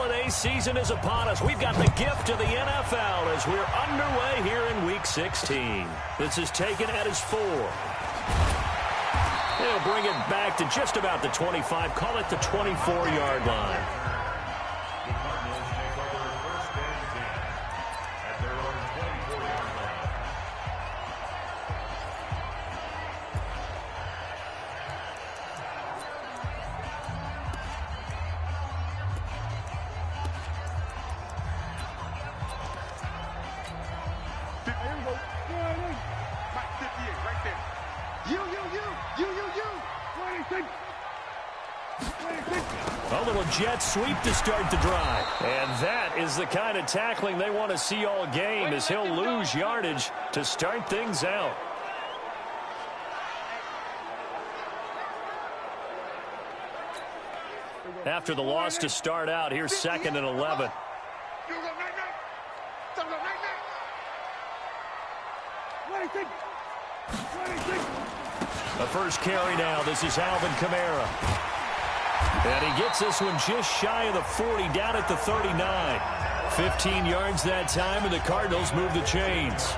holiday season is upon us. We've got the gift of the NFL as we're underway here in Week 16. This is taken at his 4. They'll bring it back to just about the 25, call it the 24-yard line. A little jet sweep to start the drive. And that is the kind of tackling they want to see all game, as he'll lose yardage to start things out. After the loss to start out, here's 2nd and 11. The first carry now. This is Alvin Kamara. And he gets this one just shy of the 40, down at the 39. 15 yards that time, and the Cardinals move the chains.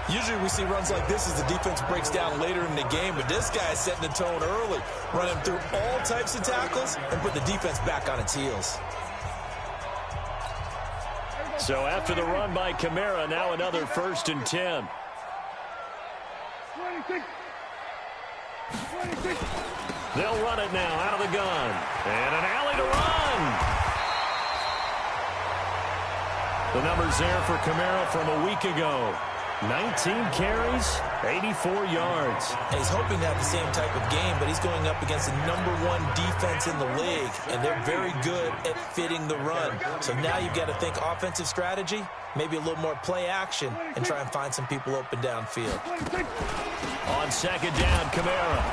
Usually we see runs like this as the defense breaks down later in the game, but this guy is setting the tone early, running through all types of tackles and put the defense back on its heels. So after the run by Kamara, now another 1st and 10. They'll run it now out of the gun. And an alley to run. The numbers there for Kamara from a week ago. 19 carries, 84 yards. And he's hoping to have the same type of game, but he's going up against the #1 defense in the league, and they're very good at fitting the run. So now you've got to think offensive strategy, maybe a little more play action, and try and find some people open downfield. On 2nd down, Kamara.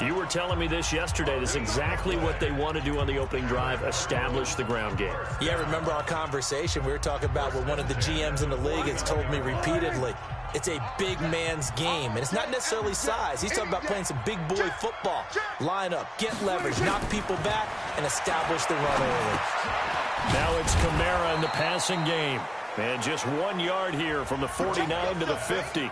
You were telling me this yesterday. This is exactly what they want to do on the opening drive, establish the ground game. Yeah, remember our conversation? We were talking about what one of the GMs in the league has told me repeatedly. It's a big man's game, and it's not necessarily size. He's talking about playing some big boy football. Line up, get leverage, knock people back, and establish the run early. Now it's Kamara in the passing game. And just 1 yard here from the 49 to the 50.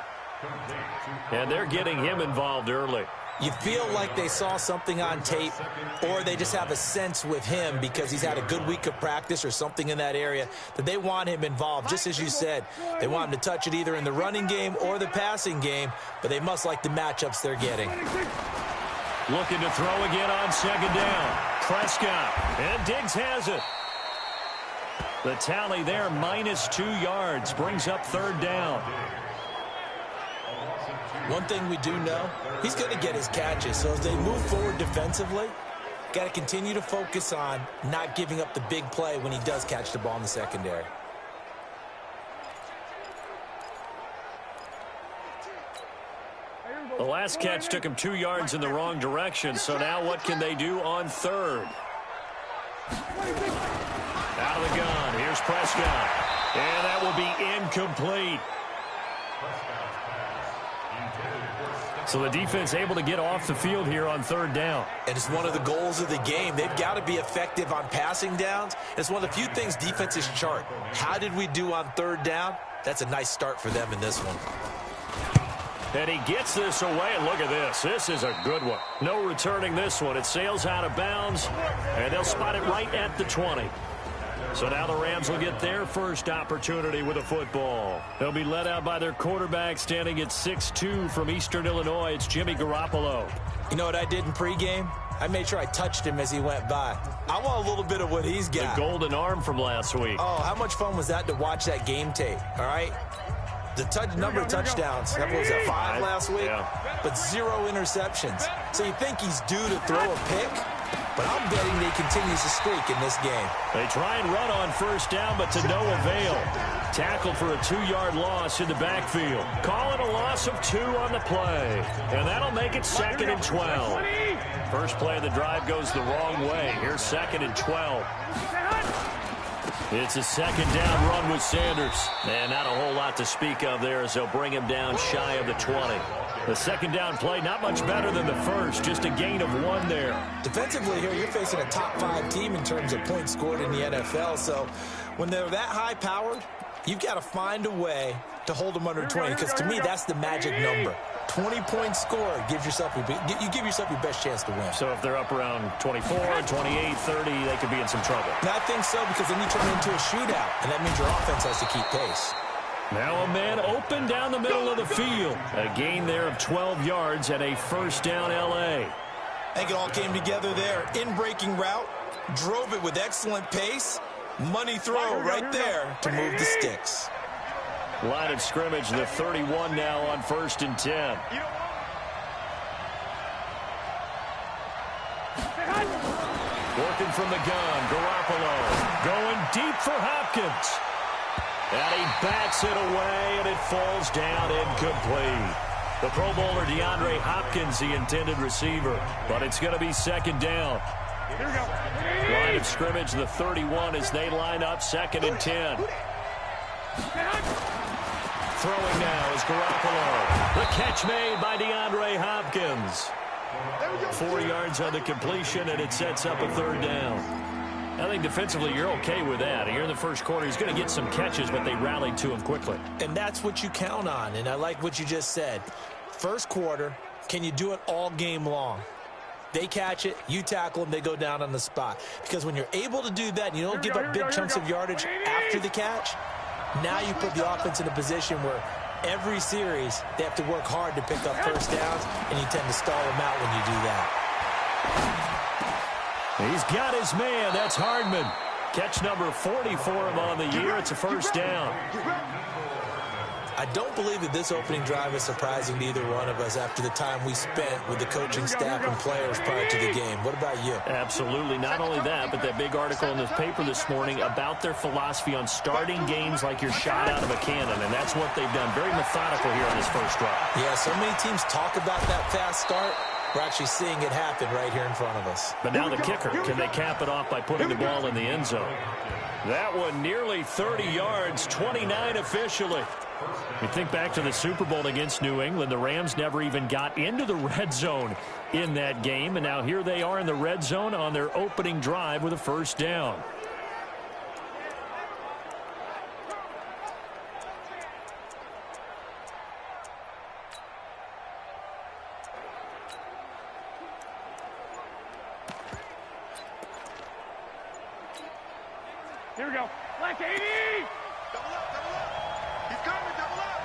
And they're getting him involved early. You feel like they saw something on tape, or they just have a sense with him because he's had a good week of practice or something in that area that they want him involved. Just as you said, they want him to touch it either in the running game or the passing game, but they must like the matchups they're getting. Looking to throw again on 2nd down. Prescott, and Diggs has it. The tally there, -2 yards, brings up 3rd down. One thing we do know, he's going to get his catches. So as they move forward defensively, got to continue to focus on not giving up the big play when he does catch the ball in the secondary. The last catch took him 2 yards in the wrong direction. So now what can they do on 3rd? Out of the gun. Here's Prescott. And that will be incomplete. So the defense able to get off the field here on 3rd down. And it's one of the goals of the game. They've got to be effective on passing downs. It's one of the few things defenses chart. How did we do on 3rd down? That's a nice start for them in this one. And he gets this away, and look at this. This is a good one. No returning this one. It sails out of bounds, and they'll spot it right at the 20. So now the Rams will get their first opportunity with a football. They'll be led out by their quarterback standing at 6'2" from Eastern Illinois. It's Jimmy Garoppolo. You know what I did in pregame? I made sure I touched him as he went by. I want a little bit of what he's got. The golden arm from last week. Oh, how much fun was that to watch that game tape, all right? The number of touchdowns, that was at 5 last week, but 0 interceptions. So you think he's due to throw a pick? But I'm betting that he continues to streak in this game. They try and run on 1st down, but to no avail. Tackled for a 2-yard loss in the backfield. Call it a loss of 2 on the play. And that'll make it 2nd and 12. First play of the drive goes the wrong way. Here's 2nd and 12. It's a 2nd down run with Sanders. And not a whole lot to speak of there as they'll bring him down shy of the 20. The second down play, not much better than the first, just a gain of 1 there. Defensively here, you're facing a top-5 team in terms of points scored in the NFL, so when they're that high-powered, you've got to find a way to hold them under 20, because to me, that's the magic number. 20 points scored, you give yourself your best chance to win. So if they're up around 24, 28, 30, they could be in some trouble. And I think so, because then you turn it into a shootout, and that means your offense has to keep pace. Now a man open down the middle of the field. A gain there of 12 yards and a first down L.A. I think it all came together there. In-breaking route, drove it with excellent pace. Money throw right there to move the sticks. Line of scrimmage, the 31 now on 1st and 10. Working from the gun, Garoppolo going deep for Hopkins. And he bats it away, and it falls down incomplete. The Pro Bowler DeAndre Hopkins, the intended receiver, but it's going to be 2nd down. Line of scrimmage, the 31 as they line up 2nd and 10. Throwing now is Garoppolo. The catch made by DeAndre Hopkins. 4 yards on the completion, and it sets up a 3rd down. I think defensively you're okay with that. Here in the first quarter, he's going to get some catches, but they rallied to him quickly. And that's what you count on, and I like what you just said. First quarter, can you do it all game long? They catch it, you tackle them, they go down on the spot. Because when you're able to do that and you don't give up big chunks of yardage after the catch, now you put the offense in a position where every series they have to work hard to pick up first downs, and you tend to stall them out when you do that. He's got his man. That's Hardman. Catch number 40 for him on the year. It's a first down. I don't believe that this opening drive is surprising to either one of us after the time we spent with the coaching staff and players prior to the game. What about you? Absolutely. Not only that, but that big article in the paper this morning about their philosophy on starting games like you're shot out of a cannon, and that's what they've done. Very methodical here on this first drive. Yeah, so many teams talk about that fast start. We're actually seeing it happen right here in front of us. But now the kicker. Can they cap it off by putting the ball in the end zone? That one nearly 30 yards, 29 officially. We think back to the Super Bowl against New England. The Rams never even got into the red zone in that game. And now here they are in the red zone on their opening drive with a first down. Here we go. Black 80! Double up, double up. He's coming, double up.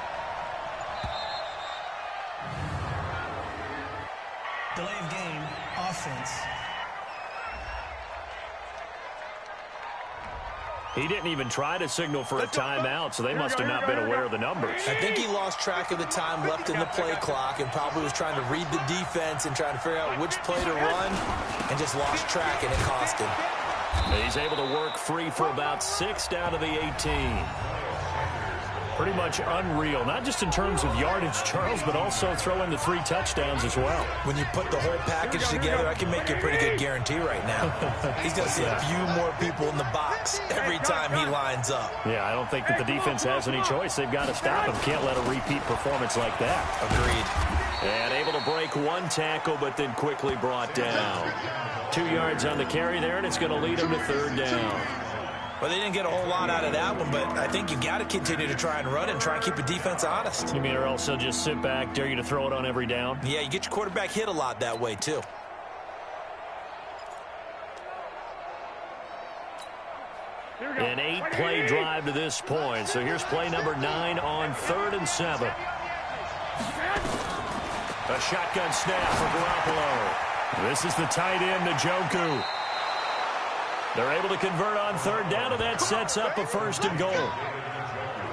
Delay of game, offense. He didn't even try to signal for a timeout, so they must have not been aware of the numbers. I think he lost track of the time left in the play clock and probably was trying to read the defense and trying to figure out which play to run and just lost track, and it cost him. He's able to work free for about 6 down to the 18. Pretty much unreal, not just in terms of yardage, Charles, but also throw in the 3 touchdowns as well. When you put the whole package together, I can make you a pretty good guarantee right now. He's going to see a few more people in the box every time he lines up. Yeah, I don't think that the defense has any choice. They've got to stop him. Can't let a repeat performance like that. Agreed. And able to break 1 tackle, but then quickly brought down. 2 yards on the carry there, and it's going to lead him to 3rd down. Well, they didn't get a whole lot out of that one, but I think you got to continue to try and run and try and keep the defense honest. You mean or else they'll just sit back, dare you to throw it on every down? Yeah, you get your quarterback hit a lot that way, too. An 8-play drive to this point. So here's play number 9 on 3rd and 7. A shotgun snap for Garoppolo. This is the tight end, Njoku. They're able to convert on 3rd down, and that sets up a 1st and goal.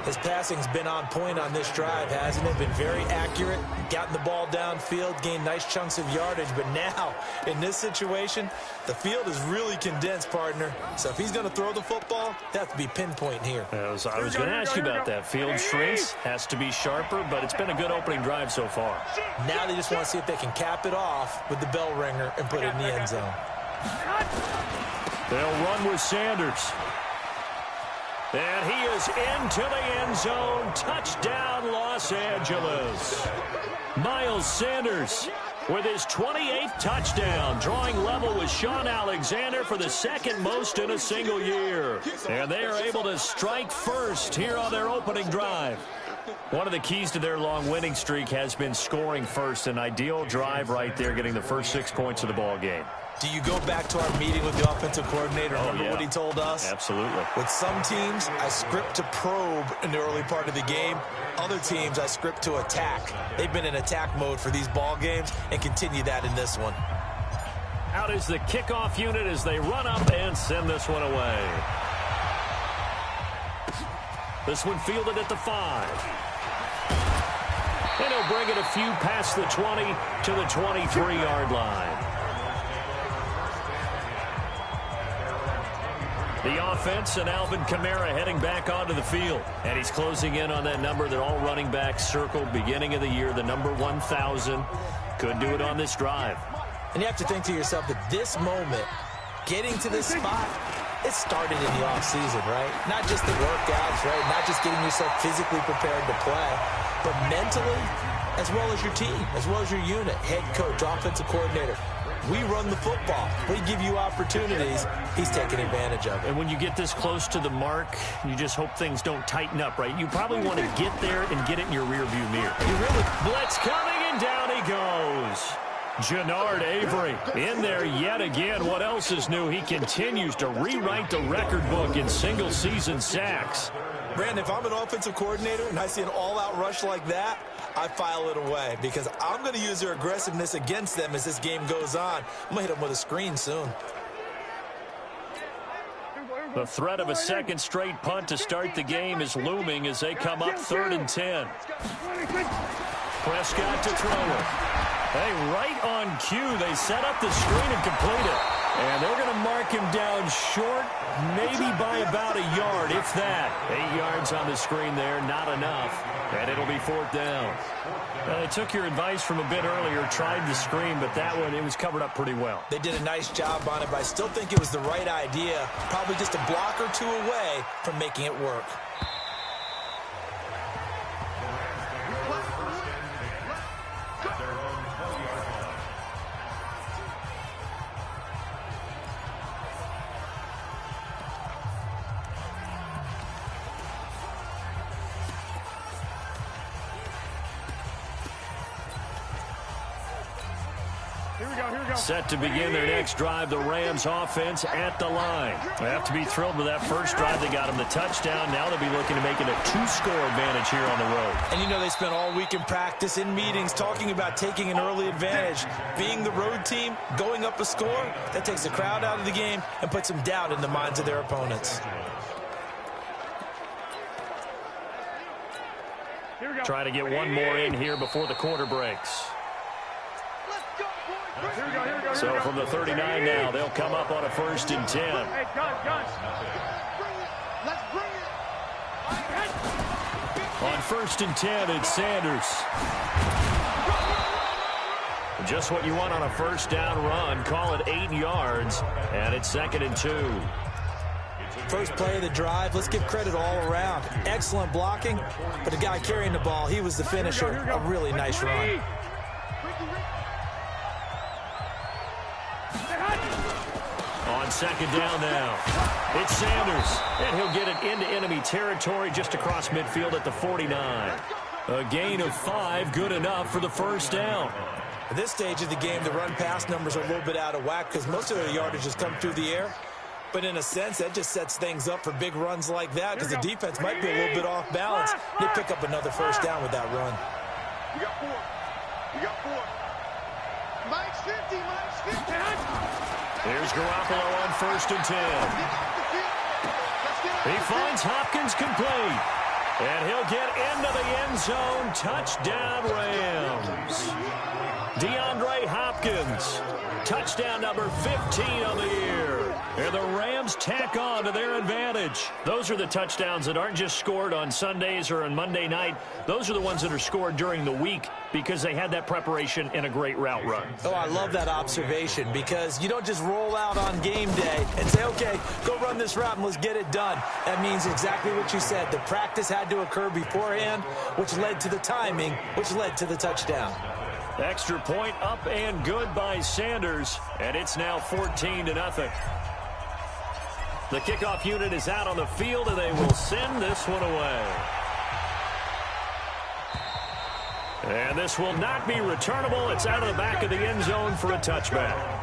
His passing's been on point on this drive, hasn't it? Been very accurate, gotten the ball downfield, gained nice chunks of yardage. But now, in this situation, the field is really condensed, partner. So if he's going to throw the football, that has to be pinpoint here. I was going to ask you about that. Field shrinks, has to be sharper, but it's been a good opening drive so far. Now they just want to see if they can cap it off with the bell ringer and put it in the end zone. They'll run with Sanders. And he is into the end zone. Touchdown, Los Angeles. Miles Sanders with his 28th touchdown, drawing level with Sean Alexander for the second most in a single year. And they are able to strike first here on their opening drive. One of the keys to their long winning streak has been scoring first. An ideal drive right there, getting the first 6 points of the ball game. Do you go back to our meeting with the offensive coordinator? Remember what he told us? Absolutely. With some teams, I script to probe in the early part of the game. Other teams, I script to attack. They've been in attack mode for these ball games and continue that in this one. Out is the kickoff unit as they run up and send this one away. This one fielded at the 5. And he'll bring it a few past the 20 to the 23-yard line. The offense and Alvin Kamara heading back onto the field. And he's closing in on that number that all running backs circled beginning of the year, the number 1,000. Could do it on this drive. And you have to think to yourself that this moment, getting to this spot, it started in the offseason, right? Not just the workouts, right? Not just getting yourself physically prepared to play, but mentally, as well as your team, as well as your unit, head coach, offensive coordinator. We run the football. We give you opportunities. He's taking advantage of it. And when you get this close to the mark, you just hope things don't tighten up, right? You probably want to get there and get it in your rearview mirror. You really... Blitz coming, and down he goes. Jannard Avery in there yet again. What else is new? He continues to rewrite the record book in single-season sacks. Brandon, if I'm an offensive coordinator and I see an all-out rush like that, I file it away because I'm going to use their aggressiveness against them as this game goes on. I'm going to hit them with a screen soon. The threat of a second straight punt to start the game is looming as they come up 3rd and 10. Prescott to throw it. Hey, right on cue, they set up the screen and complete it. And they're going to mark him down short, maybe by about a yard, if that. 8 yards on the screen there, not enough. And it'll be 4th down. They took your advice from a bit earlier, tried the screen, but that one, it was covered up pretty well. They did a nice job on it, but I still think it was the right idea. Probably just a block or two away from making it work. Set to begin their next drive, the Rams offense at the line. They have to be thrilled with that first drive. They got them the touchdown. Now they'll be looking to make it a 2-score advantage here on the road. And you know they spent all week in practice, in meetings, talking about taking an early advantage. Being the road team, going up a score, that takes the crowd out of the game and puts some doubt in the minds of their opponents. Try to get one more in here before the quarter breaks. So from the 39 now, they'll come up on a 1st and 10. Hey, guns. Let's bring it. On 1st and 10, it's Sanders. Just what you want on a first down run. Call it 8 yards, and it's 2nd and 2. First play of the drive, let's give credit all around. Excellent blocking, but the guy carrying the ball, he was the finisher. A really nice run. On 2nd down now, it's Sanders, and he'll get it into enemy territory just across midfield at the 49. A gain of 5, good enough for the first down. At this stage of the game, the run-pass numbers are a little bit out of whack because most of their yardage has come through the air. But in a sense, that just sets things up for big runs like that because the defense might be a little bit off balance. They pick up another first down with that run. We got 4. Mike's 50. Here's Garoppolo on 1st and 10. He finds Hopkins complete. And he'll get into the end zone. Touchdown, Rams. DeAndre Hopkins. Touchdown number 15 of the year. And the Rams tack on to their advantage. Those are the touchdowns that aren't just scored on Sundays or on Monday night. Those are the ones that are scored during the week because they had that preparation in a great route run. Oh, I love that observation because you don't just roll out on game day and say, okay, go run this route and let's get it done. That means exactly what you said. The practice had to occur beforehand, which led to the timing, which led to the touchdown. Extra point up and good by Sanders, and it's now 14-0. The kickoff unit is out on the field, and they will send this one away. And this will not be returnable. It's out of the back of the end zone for a touchback.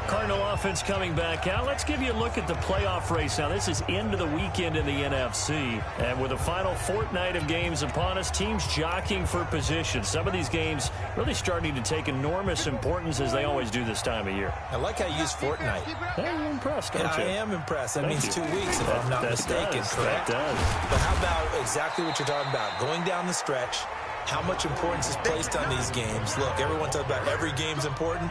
Cardinal offense coming back out. Let's give you a look at the playoff race now. This is into the weekend in the NFC. And with the final fortnight of games upon us, teams jockeying for position. Some of these games really starting to take enormous importance as they always do this time of year. I like how you use fortnight. Yeah, you're impressed, aren't you? I am impressed. That means 2 weeks, if I'm not mistaken, correct? That does. But how about exactly what you're talking about? Going down the stretch, how much importance is placed on these games. Look, everyone talks about every game's important.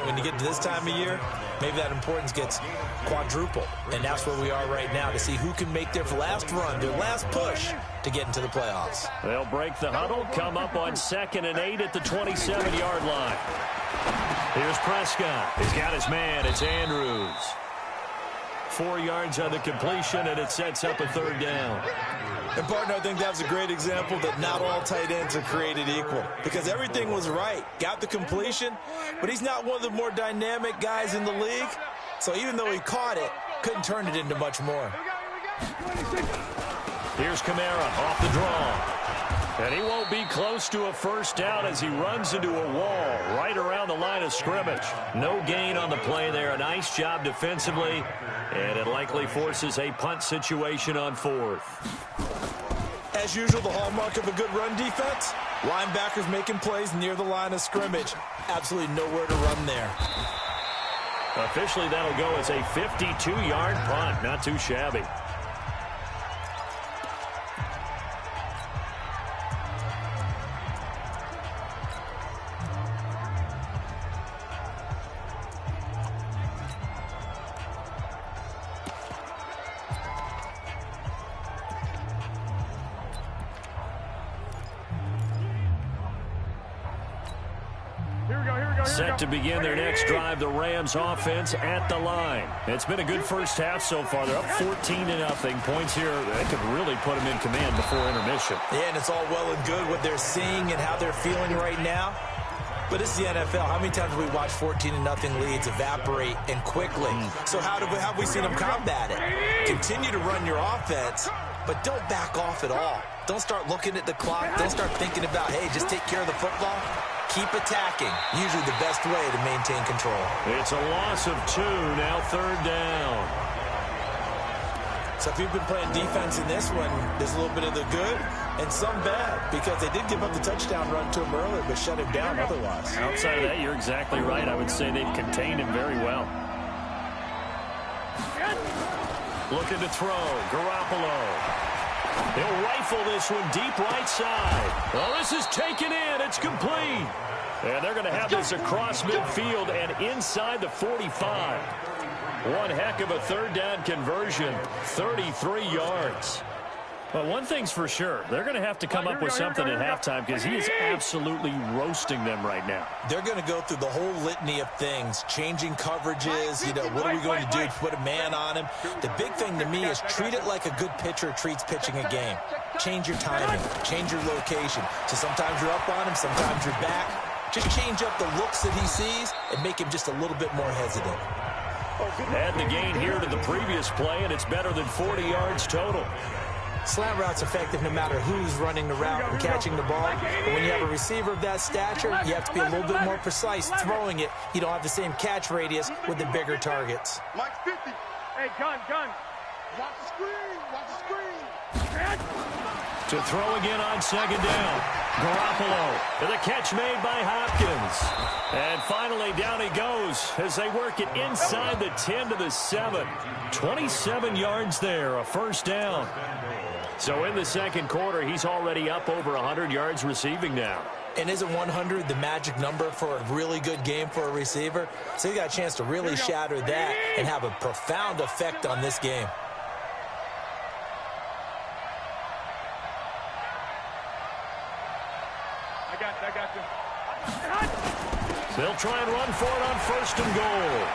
When you get to this time of year, maybe that importance gets quadruple. And that's where we are right now to see who can make their last run, their last push to get into the playoffs. They'll break the huddle, come up on 2nd and 8 at the 27-yard line. Here's Prescott. He's got his man. It's Andrews. 4 yards on the completion, and it sets up a 3rd down. And, partner, I think that was a great example that not all tight ends are created equal because everything was right. Got the completion, but he's not one of the more dynamic guys in the league. So even though he caught it, couldn't turn it into much more. Here's Kamara off the draw. And he won't be close to a 1st down as he runs into a wall right around the line of scrimmage. No gain on the play there. A nice job defensively. And it likely forces a punt situation on 4th. As usual, the hallmark of a good run defense, linebackers making plays near the line of scrimmage. Absolutely nowhere to run there. Officially, that'll go as a 52-yard punt. Not too shabby. Set to begin their next drive, the Rams offense at the line. It's been a good first half so far. They're up 14-0. Points here, they could really put them in command before intermission. Yeah, and it's all well and good what they're seeing and how they're feeling right now. But it's the NFL. How many times have we watched 14-0 leads evaporate and quickly? So how have we seen them combat it? Continue to run your offense, but don't back off at all. Don't start looking at the clock. Don't start thinking about, hey, just take care of the football. Keep attacking. Usually the best way to maintain control. It's a loss of 2, now 3rd down. So if you've been playing defense in this one, there's a little bit of the good and some bad because they did give up the touchdown run to him earlier but shut him down otherwise. Outside of that, you're exactly right. I would say they've contained him very well. Looking to throw. Garoppolo. He'll rifle this one deep right side. Well, this is taken in. It's complete. And they're going to have this across midfield and inside the 45. One heck of a 3rd down conversion. 33 yards. Well, one thing's for sure. They're going to have to come up with something at halftime because he is absolutely roasting them right now. They're going to go through the whole litany of things, changing coverages, what are we going to do to put a man on him? The big thing to me is treat it like a good pitcher treats pitching a game. Change your timing, change your location. So sometimes you're up on him, sometimes you're back. Just change up the looks that he sees and make him just a little bit more hesitant. Add the gain here to the previous play, and it's better than 40 yards total. Slant route's effective no matter who's running the route and catching the ball. But when you have a receiver of that stature, you have to be a little bit more precise throwing it. You don't have the same catch radius with the bigger targets. Mike's 50. Hey, gun. Watch the screen. To throw again on 2nd down. Garoppolo. And the catch made by Hopkins. And finally, down he goes as they work it inside the 10 to the 7. 27 yards there, a 1st down. So in the 2nd quarter, he's already up over 100 yards receiving now. And isn't 100 the magic number for a really good game for a receiver? So he got a chance to really shatter that and have a profound effect on this game. I got you. They'll try and run for it on 1st and goal.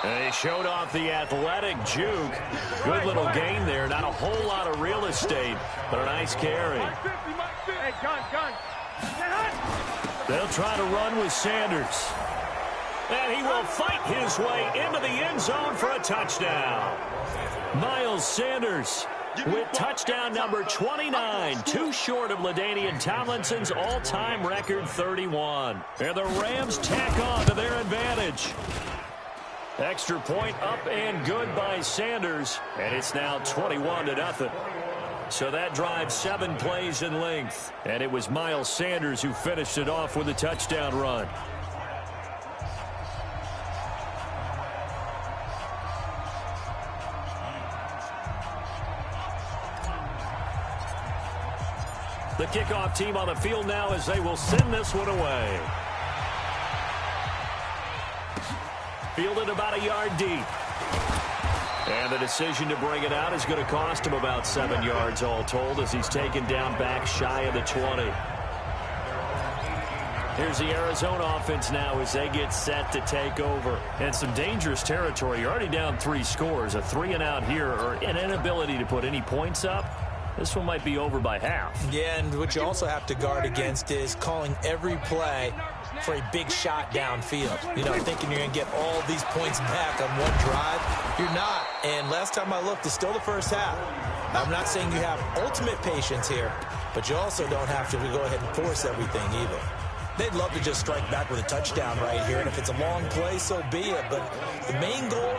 And he showed off the athletic juke. Good little gain there. Not a whole lot of real estate, but a nice carry. Hey, gun. They'll try to run with Sanders. And he will fight his way into the end zone for a touchdown. Miles Sanders with touchdown number 29, too short of LaDainian Tomlinson's all-time record 31. And the Rams tack on to their advantage. Extra point up and good by Sanders, and it's now 21-0. So that drive 7 plays in length, and it was Miles Sanders who finished it off with a touchdown run. The kickoff team on the field now as they will send this one away. Fielded about a yard deep. And the decision to bring it out is going to cost him about 7 yards all told as he's taken down back shy of the 20. Here's the Arizona offense now as they get set to take over. And some dangerous territory. You're already down 3 scores. A 3-and-out here or an inability to put any points up. This one might be over by half. Yeah, and what you also have to guard against is calling every play for a big shot downfield. You know, thinking you're going to get all these points back on one drive. You're not. And last time I looked, it's still the first half. I'm not saying you have ultimate patience here, but you also don't have to go ahead and force everything either. They'd love to just strike back with a touchdown right here, and if it's a long play, so be it. But the main goal,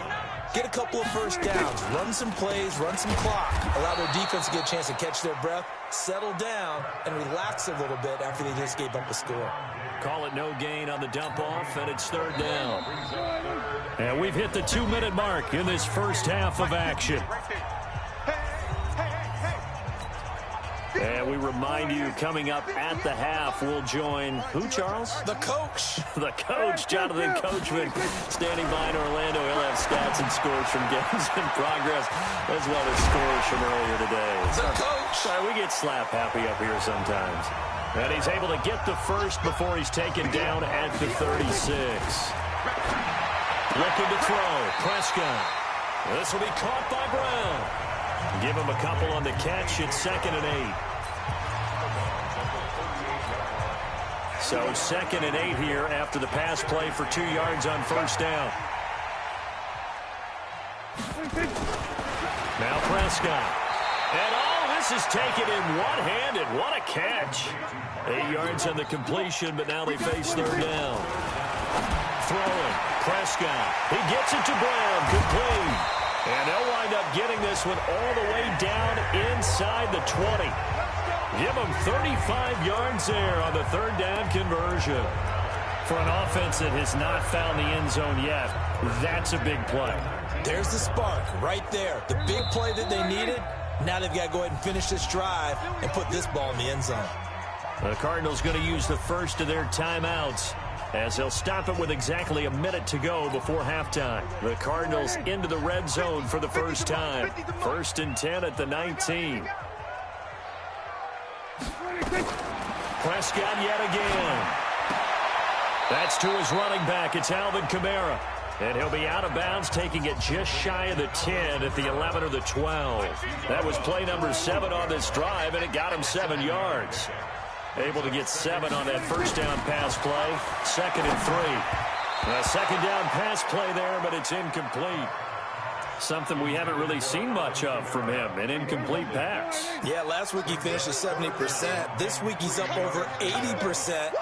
get a couple of first downs, run some plays, run some clock, allow their defense to get a chance to catch their breath, settle down, and relax a little bit after they just gave up a score. Call it no gain on the dump off, and it's 3rd down. And we've hit the 2-minute mark in this first half of action. And we remind you, coming up at the half, we'll join who, Charles? The coach. The coach, Jonathan Coachman, standing by in Orlando. He'll have stats and scores from games in progress, as well as scores from earlier today. The coach. Sorry, we get slap happy up here sometimes. And he's able to get the first before he's taken down at the 36. Looking to throw. Prescott. This will be caught by Brown. Give him a couple on the catch. It's 2nd and 8. So 2nd and 8 here after the pass play for 2 yards on 1st down. Now Prescott. And all this is taken in one-handed. What a catch. 8 yards on the completion, but now they face 3rd down. Throwing. Prescott. He gets it to Brown. Complete. And they'll wind up getting this one all the way down inside the 20. Give them 35 yards there on the 3rd down conversion. For an offense that has not found the end zone yet, that's a big play. There's the spark right there. The big play that they needed. Now they've got to go ahead and finish this drive and put this ball in the end zone. The Cardinals going to use the first of their timeouts as they'll stop it with exactly a minute to go before halftime. The Cardinals into the red zone for the first time. 1st and 10 at the 19. Prescott yet again. That's to his running back. It's Alvin Kamara. And he'll be out of bounds, taking it just shy of the 10 at the 11 or the 12. That was play number 7 on this drive, and it got him 7 yards. Able to get 7 on that first down pass play. 2nd and 3. A 2nd down pass play there, but it's incomplete. Something we haven't really seen much of from him, an incomplete pass. Yeah, last week he finished at 70%. This week he's up over 80%.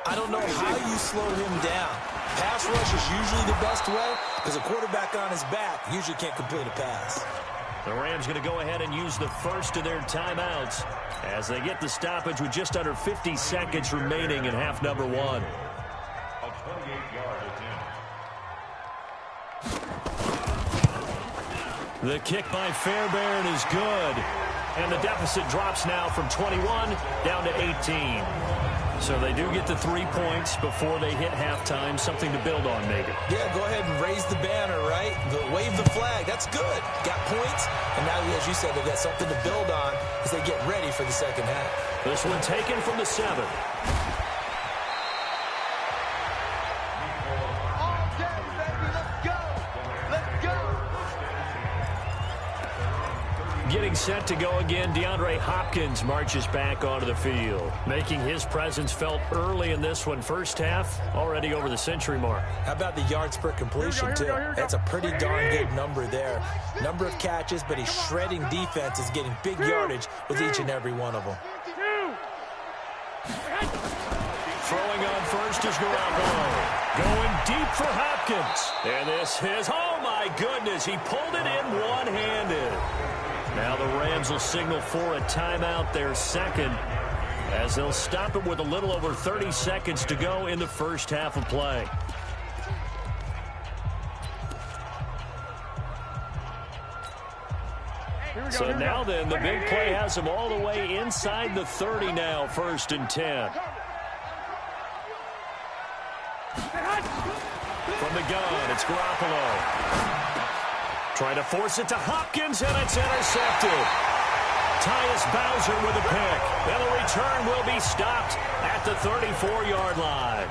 I don't know how you slow him down. Pass rush is usually the best way because a quarterback on his back usually can't complete a pass. The Rams going to go ahead and use the first of their timeouts as they get the stoppage with just under 50 seconds remaining in half number 1. The kick by Fairbairn is good. And the deficit drops now from 21 down to 18. So they do get the 3 points before they hit halftime. Something to build on, maybe. Yeah, go ahead and raise the banner, right? Wave the flag. That's good. Got points. And now, as you said, they've got something to build on as they get ready for the second half. This one taken from the 7. Getting set to go again, DeAndre Hopkins marches back onto the field, making his presence felt early in this one. First half, already over the century mark. How about the yards per completion, too? That's a pretty darn good number there. Number of catches, but he's shredding defenses, getting big yardage with each and every one of them. Throwing on first is Garoppolo. Going deep for Hopkins. And this is, oh my goodness, he pulled it in one-handed. Now the Rams will signal for a timeout, their second, as they'll stop it with a little over 30 seconds to go in the first half of play. So now then, the big play has them all the way inside the 30 now, 1st and 10. From the gun, it's Garoppolo. Trying to force it to Hopkins, and it's intercepted. Tyus Bowser with a pick. And the return will be stopped at the 34-yard line.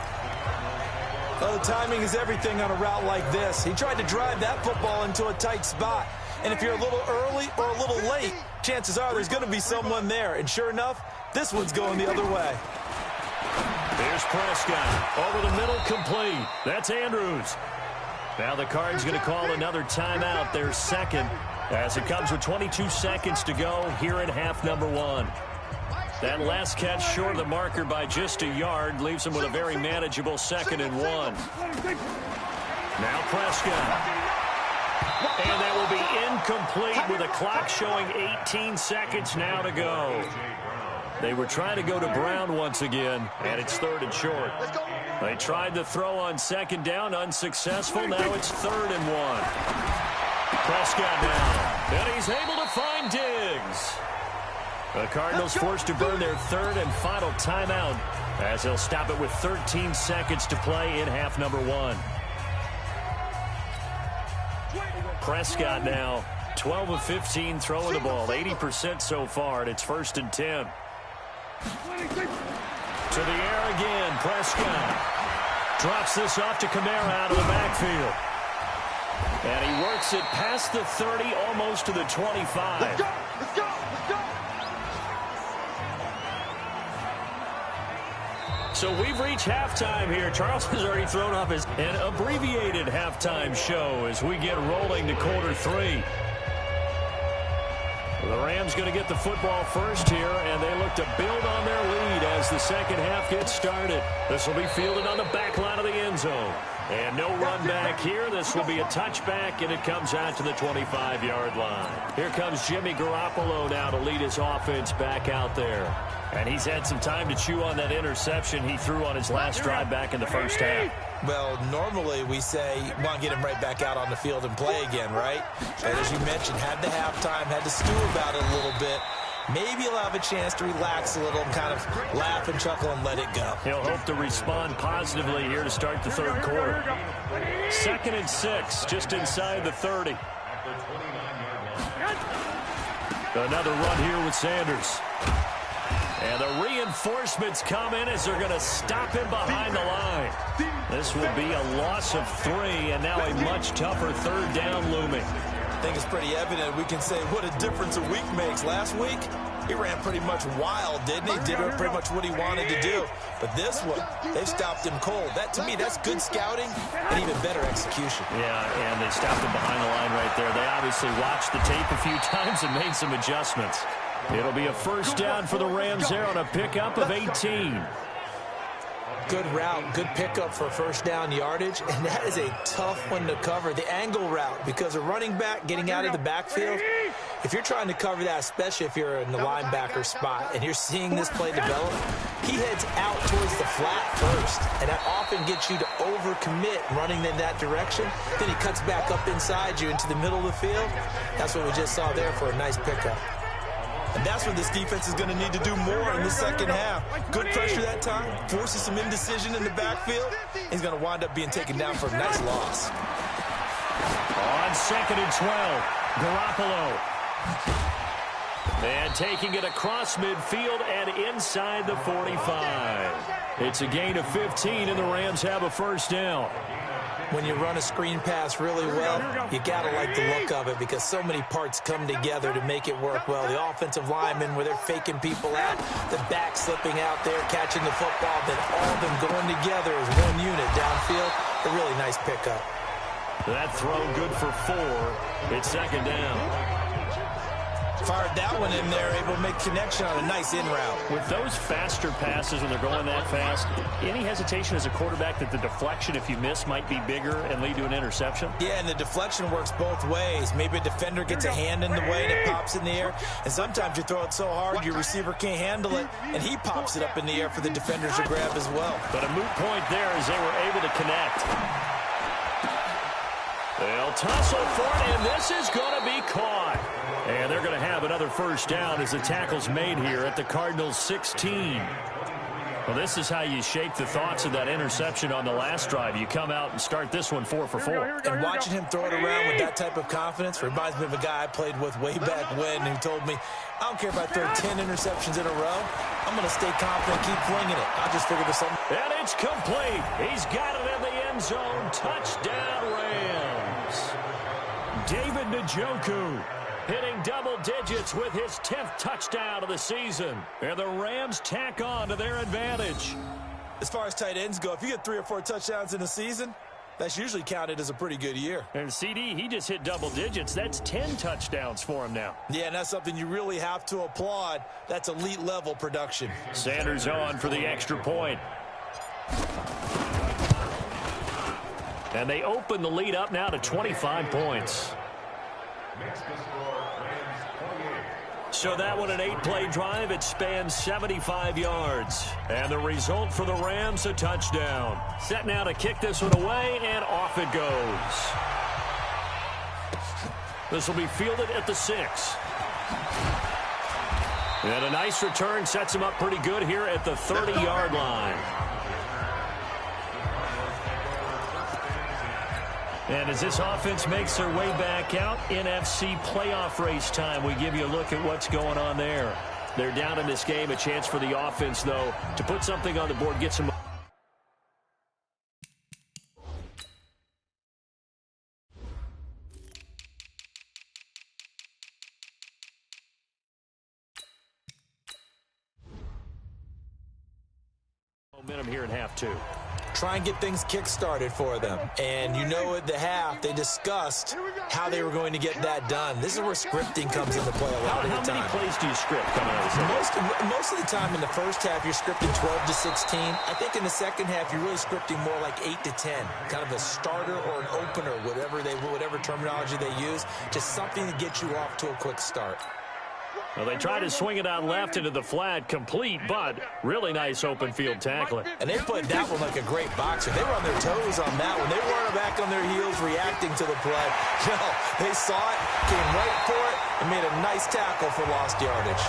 Well, the timing is everything on a route like this. He tried to drive that football into a tight spot. And if you're a little early or a little late, chances are there's going to be someone there. And sure enough, this one's going the other way. Here's Prescott. Over the middle, complete. That's Andrews. Now the Cards going to call another timeout, their second, as it comes with 22 seconds to go here in half number 1. That last catch short of the marker by just a yard leaves them with a very manageable 2nd and 1. Now Prescott. And that will be incomplete with a clock showing 18 seconds now to go. They were trying to go to Brown once again, and it's 3rd and short. They tried the throw on 2nd down, unsuccessful. Now it's 3rd and 1. Prescott now, and he's able to find Diggs. The Cardinals forced to burn their 3rd and final timeout as they'll stop it with 13 seconds to play in half number 1. Prescott now, 12 of 15 throwing the ball, 80% so far, and it's 1st and 10. To the air again, Prescott. Drops this off to Kamara out of the backfield. And he works it past the 30, almost to the 25. Let's go! Let's go! Let's go! So we've reached halftime here. Charles has already thrown off an abbreviated halftime show as we get rolling to quarter 3. The Rams going to get the football first here, and they look to build on their lead as the second half gets started. This will be fielded on the back line of the end zone. And no run back here. This will be a touchback, and it comes out to the 25-yard line. Here comes Jimmy Garoppolo now to lead his offense back out there. And he's had some time to chew on that interception he threw on his last drive back in the first half. Well, normally we say, want to get him right back out on the field and play again, right? But as you mentioned, had the halftime, had to stew about it a little bit. Maybe he'll have a chance to relax a little and kind of laugh and chuckle and let it go. He'll hope to respond positively here to start the third quarter. 2nd and 6, just inside the 30. Another run here with Sanders. And the reinforcements come in as they're going to him behind the line. This will be a loss of 3, and now a much tougher 3rd down looming. I think it's pretty evident. We can say what a difference a week makes. Last week, he ran pretty much wild, didn't he? Did pretty much what he wanted to do. But this one, they've stopped him cold. That, to me, that's good scouting and even better execution. Yeah, and they stopped him behind the line right there. They obviously watched the tape a few times and made some adjustments. It'll be a 1st down for the Rams there on a pickup of 18. Good route, good pickup for 1st down yardage, and that is a tough one to cover, the angle route, because a running back getting out of the backfield, if you're trying to cover that, especially if you're in the linebacker spot and you're seeing this play develop, he heads out towards the flat first, and that often gets you to overcommit running in that direction. Then he cuts back up inside you into the middle of the field. That's what we just saw there for a nice pickup. And that's what this defense is going to need to do more in the second half. Good pressure that time, forces some indecision in the backfield. He's going to wind up being taken down for a nice loss. On 2nd and 12, Garoppolo. And taking it across midfield and inside the 45. It's a gain of 15, and the Rams have a first down. When you run a screen pass really well, you got to like the look of it because so many parts come together to make it work well. The offensive linemen, where they're faking people out, the back slipping out there, catching the football, then all of them going together as one unit downfield. A really nice pickup. That throw good for 4. It's second down. Fired that one in there, able to make connection on a nice in route. With those faster passes when they're going that fast, any hesitation as a quarterback that the deflection, if you miss, might be bigger and lead to an interception? Yeah, and the deflection works both ways. Maybe a defender gets a hand in the way and it pops in the air, and sometimes you throw it so hard your receiver can't handle it, and he pops it up in the air for the defenders to grab as well. But a moot point there as they were able to connect. They'll tussle for it, and this is going to be caught. And they're going to have another first down as the tackle's made here at the Cardinals' 16. Well, this is how you shake the thoughts of that interception on the last drive. You come out and start this one 4 for 4. And watching him throw it around with that type of confidence reminds me of a guy I played with way back when who told me, I don't care if I throw 10 interceptions in a row. I'm going to stay confident, keep flinging it. I'll just figure there's something. And it's complete. He's got it in the end zone. Touchdown, Rams. David Njoku hitting double digits with his 10th touchdown of the season. And the Rams tack on to their advantage. As far as tight ends go, if you get 3 or 4 touchdowns in a season, that's usually counted as a pretty good year. And CD, he just hit double digits. That's 10 touchdowns for him now. Yeah, and that's something you really have to applaud. That's elite level production. Sanders on for the extra point. And they open the lead up now to 25 points. So that one, an 8-play drive. It spans 75 yards. And the result for the Rams, a touchdown. Set now to kick this one away, and off it goes. This will be fielded at the 6. And a nice return sets him up pretty good here at the 30-yard line. And as this offense makes their way back out, NFC playoff race time, we give you a look at what's going on there. They're down in this game. A chance for the offense, though, to put something on the board, get some. Momentum here in half 2. Try and get things kick-started for them. And you know at the half, they discussed how they were going to get that done. This is where scripting comes into play a lot of the time. How many plays do you script coming out of this? Most of the time in the first half, you're scripting 12 to 16. I think in the second half, you're really scripting more like 8 to 10. Kind of a starter or an opener, whatever terminology they use. Just something to get you off to a quick start. Well, they try to swing it out left into the flat, complete, but really nice open field tackling. And they played that one like a great boxer. They were on their toes on that one. They weren't back on their heels reacting to the play. No, they saw it, came right for it, and made a nice tackle for lost yardage.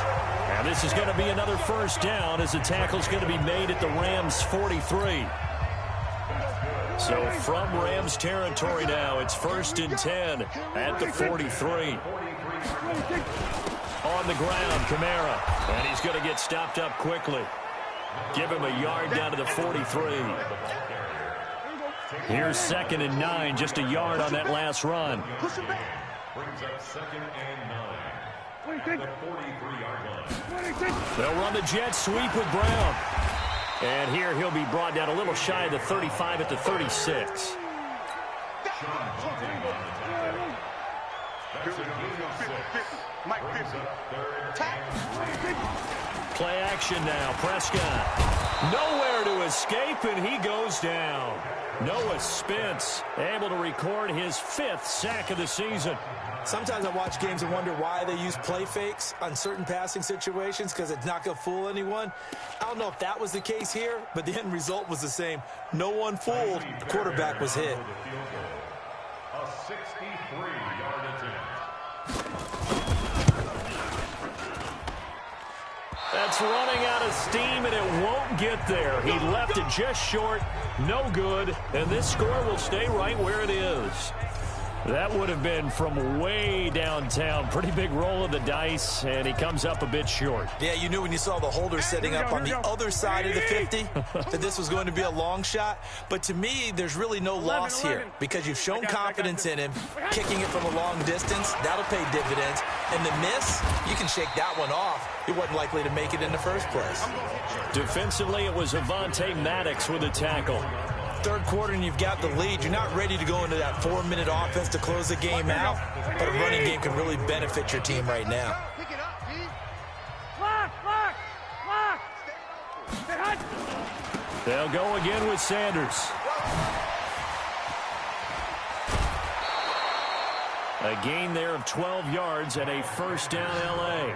And this is going to be another first down as the tackle's going to be made at the Rams' 43. So from Rams territory now, it's 1st and 10 at the 43. On the ground, Kamara, and he's going to get stopped up quickly. Give him a yard down to the 43. Here's 2nd and 9, just a yard on that last run. Brings up 2nd and 9 at the 43-yard line. They'll run the jet sweep with Brown. And here he'll be brought down a little shy of the 35 at the 36. Play action now. Prescott. Nowhere to escape, and he goes down. Noah Spence able to record his 5th sack of the season. Sometimes I watch games and wonder why they use play fakes on certain passing situations because it's not going to fool anyone. I don't know if that was the case here, but the end result was the same. No one fooled. The quarterback was hit. A 63-yard attempt. That's running out of steam, and it won't get there. He left it just short, no good, and this score will stay right where it is. That would have been from way downtown. Pretty big roll of the dice, and he comes up a bit short. Yeah, you knew when you saw the holder setting up on the other side of the 50 that this was going to be a long shot. But to me, there's really no loss here because you've shown confidence in him. Kicking it from a long distance, that'll pay dividends. And the miss, you can shake that one off. He wasn't likely to make it in the first place. Defensively, it was Avonte Maddox with a tackle. Third quarter and you've got the lead. You're not ready to go into that 4-minute offense to close the game out, but a running game can really benefit your team right now. They'll go again with Sanders. A gain there of 12 yards and a first down L.A.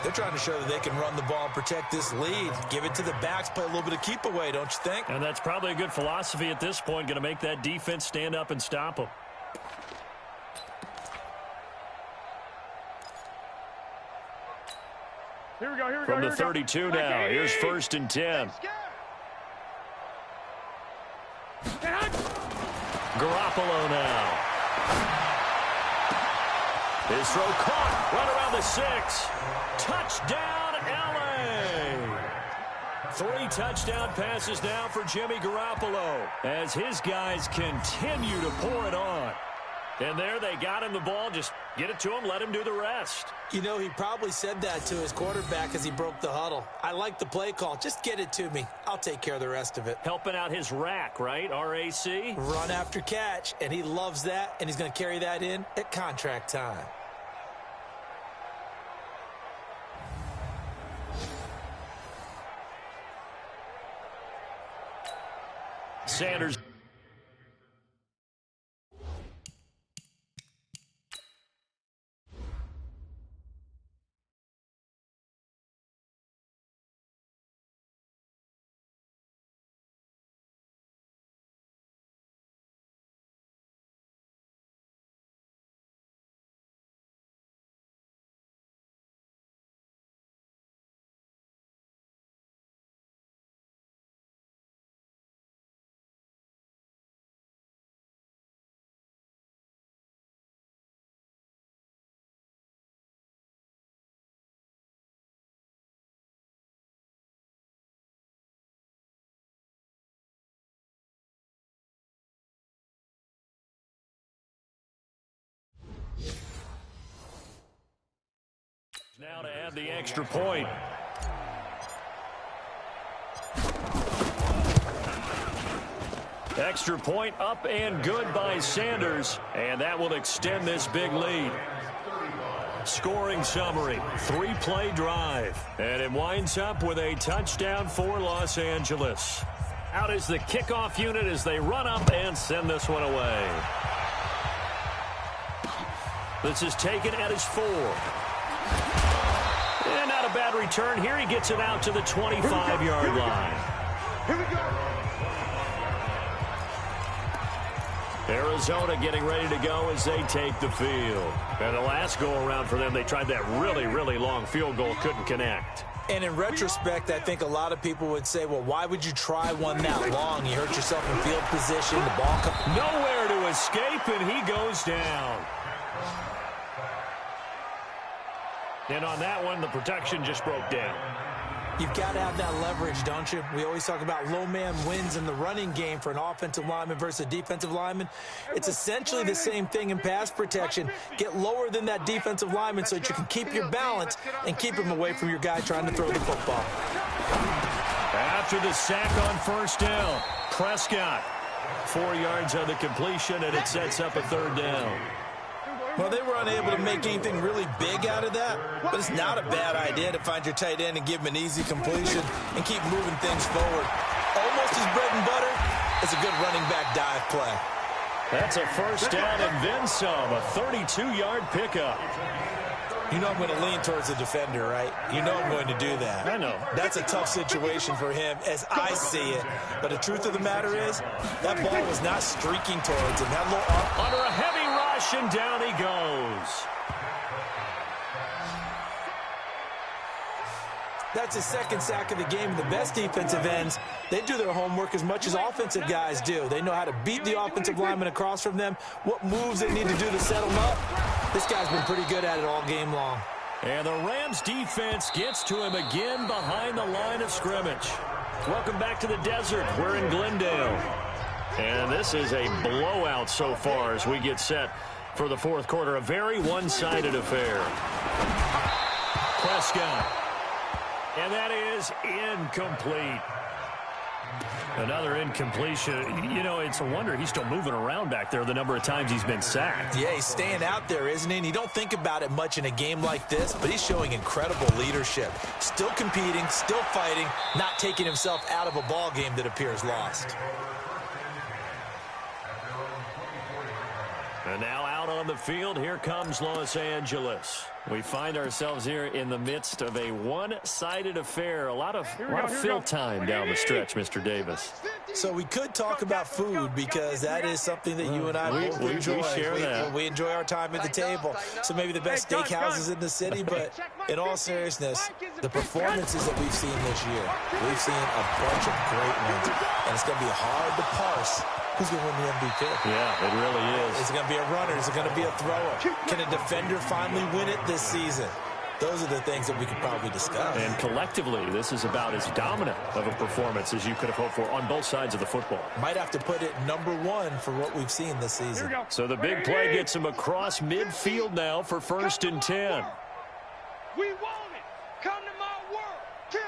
They're trying to show that they can run the ball and protect this lead. Give it to the backs, play a little bit of keep away, don't you think? And that's probably a good philosophy at this point, going to make that defense stand up and stop them. Here we go. From the 32 now, here's 1st and 10. Garoppolo now. His throw caught right around the 6. Touchdown, L.A. 3 touchdown passes now for Jimmy Garoppolo as his guys continue to pour it on. And there they got him the ball. Just get it to him, let him do the rest. You know, he probably said that to his quarterback as he broke the huddle. I like the play call. Just get it to me. I'll take care of the rest of it. Helping out his rack, right? R-A-C? Run after catch, and he loves that, and he's going to carry that in at contract time. Sanders. Now to add the extra point. Extra point up and good by Sanders, and that will extend this big lead. Scoring summary, 3-play drive, and it winds up with a touchdown for Los Angeles. Out is the kickoff unit as they run up and send this one away. This is taken at his 4. And not a bad return here. He gets it out to the 25-yard line. Here we go. Arizona getting ready to go as they take the field. And the last go-around for them, they tried that really, really long field goal, couldn't connect. And in retrospect, I think a lot of people would say, well, why would you try one that long? You hurt yourself in field position. The ball comes nowhere to escape, and he goes down. And on that one, the protection just broke down. You've got to have that leverage, don't you? We always talk about low man wins in the running game for an offensive lineman versus a defensive lineman. It's essentially the same thing in pass protection. Get lower than that defensive lineman so that you can keep your balance and keep him away from your guy trying to throw the football. After the sack on 1st down, Prescott, 4 yards on the completion, and it sets up a 3rd down. Well, they were unable to make anything really big out of that, but it's not a bad idea to find your tight end and give him an easy completion and keep moving things forward. Almost his bread and butter is a good running back dive play. That's a 1st down and then some, a 32-yard pickup. You know I'm going to lean towards the defender, right? You know I'm going to do that. I know. That's a tough situation for him as I see it. But the truth of the matter is, that ball was not streaking towards him. That little under a heavy rush, and down he goes. That's his second sack of the game. The best defensive ends, they do their homework as much as offensive guys do. They know how to beat the offensive lineman across from them, what moves they need to do to set them up. This guy's been pretty good at it all game long. And the Rams defense gets to him again behind the line of scrimmage. Welcome back to the desert. We're in Glendale. And this is a blowout so far as we get set for the fourth quarter. A very one-sided affair. Prescott. And that is incomplete. Another incompletion. You know, it's a wonder he's still moving around back there the number of times he's been sacked. Yeah, he's staying out there, isn't he? And you don't think about it much in a game like this, but he's showing incredible leadership. Still competing, still fighting, not taking himself out of a ball game that appears lost. And now out on the field, here comes Los Angeles. We find ourselves here in the midst of a one-sided affair. A lot of fill time down the stretch, Mr. Davis. So we could talk about food because that is something that you and I both enjoy. We share that. We enjoy our time at the table. So maybe the best steakhouses in the city, but in all seriousness, the performances that we've seen this year, we've seen a bunch of great ones, and it's going to be hard to parse who's going to win the MVP. Yeah, it really is. Is it going to be a runner? Is it going to be a thrower? Can a defender finally win it this season? Those are the things that we could probably discuss. And collectively, this is about as dominant of a performance as you could have hoped for on both sides of the football. Might have to put it #1 for what we've seen this season. So the big play gets him across midfield now for 1st and 10. We want it. Come to my world. Kill.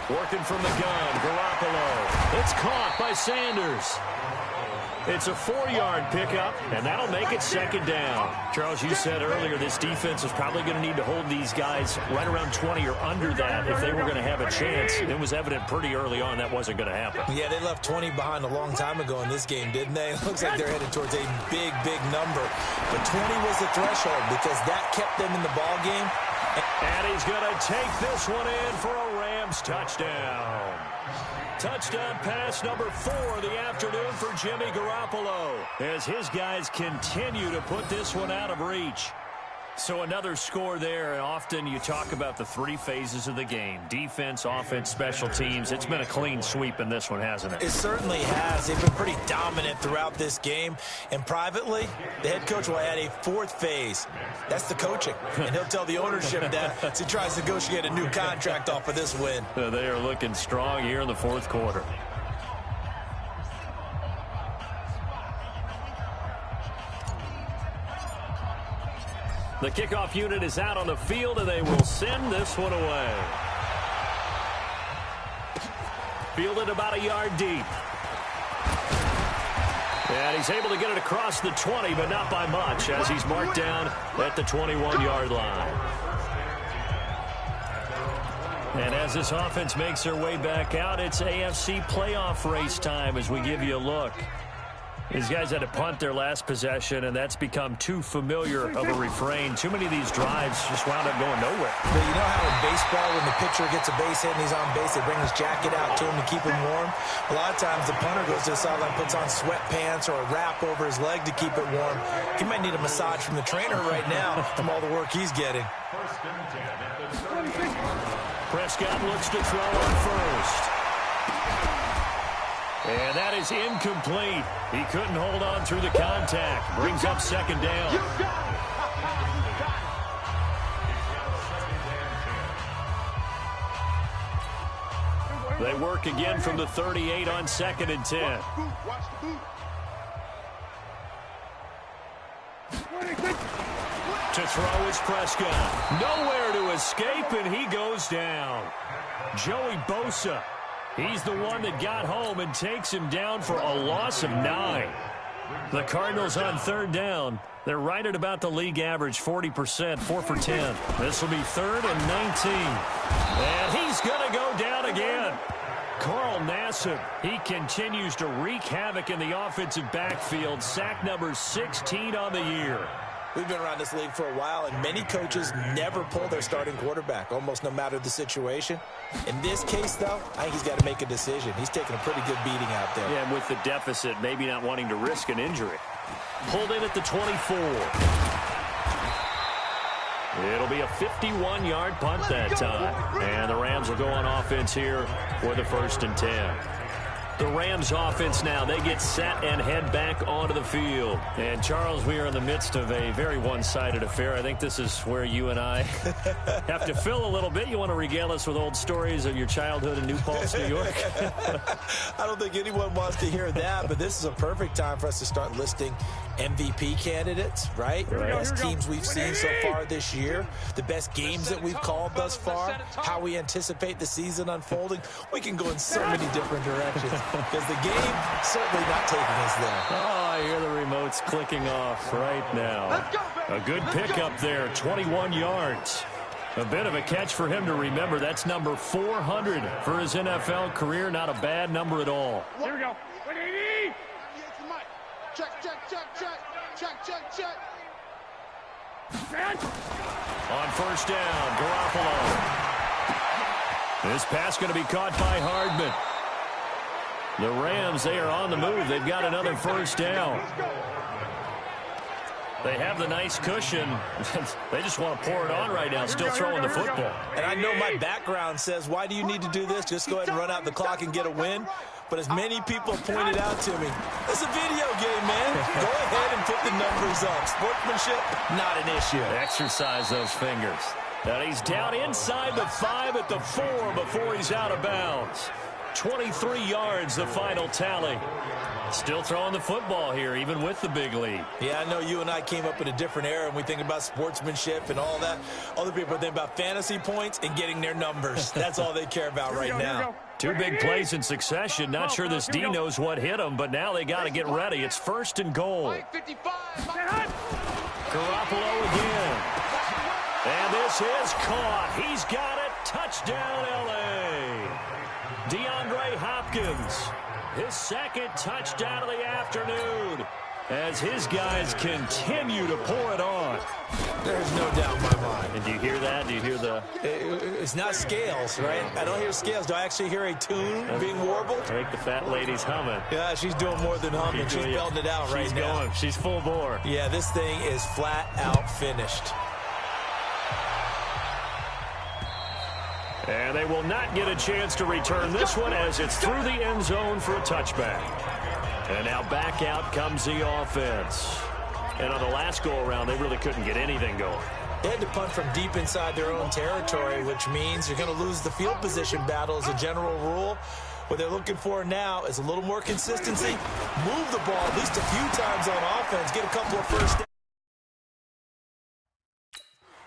Working from the gun, Garoppolo. It's caught by Sanders. It's a 4-yard pickup, and that'll make it 2nd down. Charles, you said earlier this defense is probably going to need to hold these guys right around 20 or under that if they were going to have a chance. It was evident pretty early on that wasn't going to happen. Yeah, they left 20 behind a long time ago in this game, didn't they? It looks like they're headed towards a big number. But 20 was the threshold because that kept them in the ball game. And he's going to take this one in for a Rams touchdown. Touchdown pass number 4 of the afternoon for Jimmy Garoppolo as his guys continue to put this one out of reach. So another score there, and often you talk about the 3 phases of the game. Defense, offense, special teams. It's been a clean sweep in this one, hasn't it? It certainly has. They've been pretty dominant throughout this game. And privately, the head coach will add a 4th phase. That's the coaching. And he'll tell the ownership that as he tries to negotiate a new contract off of this win. They are looking strong here in the 4th quarter. The kickoff unit is out on the field, and they will send this one away. Fielded about a yard deep. And he's able to get it across the 20, but not by much, as he's marked down at the 21-yard line. And as this offense makes their way back out, it's AFC playoff race time as we give you a look. These guys had to punt their last possession, and that's become too familiar of a refrain. Too many of these drives just wound up going nowhere. But you know how in baseball, when the pitcher gets a base hit and he's on base, they bring his jacket out to him to keep him warm? A lot of times the punter goes to the sideline, puts on sweatpants or a wrap over his leg to keep it warm. He might need a massage from the trainer right now from all the work he's getting. Prescott looks to throw on first. And that is incomplete. He couldn't hold on through the contact. Brings up 2nd down. They work again from the 38 on 2nd and 10. To throw is Prescott. Nowhere to escape, and he goes down. Joey Bosa. He's the one that got home and takes him down for a loss of 9. The Cardinals on 3rd down. They're right at about the league average, 40%, 4 for 10. This will be 3rd and 19. And he's going to go down again. Carl Nassib, he continues to wreak havoc in the offensive backfield. Sack number 16 on the year. We've been around this league for a while, and many coaches never pull their starting quarterback, almost no matter the situation. In this case, though, I think he's got to make a decision. He's taking a pretty good beating out there. Yeah, and with the deficit, maybe not wanting to risk an injury. Pulled in at the 24. It'll be a 51-yard punt that time. And the Rams will go on offense here for the 1st and 10. The Rams offense now, they get set and head back onto the field. And, Charles, we are in the midst of a very one-sided affair. I think this is where you and I have to fill a little bit. You want to regale us with old stories of your childhood in New Paltz, New York? I don't think anyone wants to hear that, but this is a perfect time for us to start listing MVP candidates, right? The best teams we've seen so far this year, the best games that we've called thus far, how we anticipate the season unfolding. We can go in so many different directions. Because the game certainly not taking us there. Oh, I hear the remotes clicking off right now. A good pickup there, 21 yards. A bit of a catch for him to remember. That's number 400 for his NFL career. Not a bad number at all. Here we go. Check. On 1st down, Garoppolo. This pass going to be caught by Hardman. The Rams, they are on the move. They've got another 1st down. They have the nice cushion. They just want to pour it on right now, still throwing the football. And I know my background says, why do you need to do this? Just go ahead and run out the clock and get a win. But as many people pointed out to me, it's a video game, man. Go ahead and put the numbers up. Sportsmanship, not an issue. Exercise those fingers. And he's down inside the 5 at the 4 before he's out of bounds. 23 yards, the final tally. Still throwing the football here, even with the big lead. Yeah, I know you and I came up in a different era, and we think about sportsmanship and all that. Other people think about fantasy points and getting their numbers. That's all they care about right now. 2 big plays in succession. Not sure this D knows what hit him, but now they got to get ready. It's 1st and goal. Garoppolo again. And this is caught. He's got it. Touchdown, L.A. DeAndre Hopkins, his 2nd touchdown of the afternoon, as his guys continue to pour it on. There's no doubt in my mind. And do you hear that? Do you hear the... It's not scales, right? I don't hear scales. Do I actually hear a tune being warbled? I think the fat lady's humming. Yeah, she's doing more than humming. She's belting it out right now. She's going. She's full bore. Yeah, this thing is flat out finished. And they will not get a chance to return this one as it's through the end zone for a touchback. And now back out comes the offense. And on the last go-around, they really couldn't get anything going. They had to punt from deep inside their own territory, which means you're going to lose the field position battle as a general rule. What they're looking for now is a little more consistency. Move the ball at least a few times on offense. Get a couple of first downs.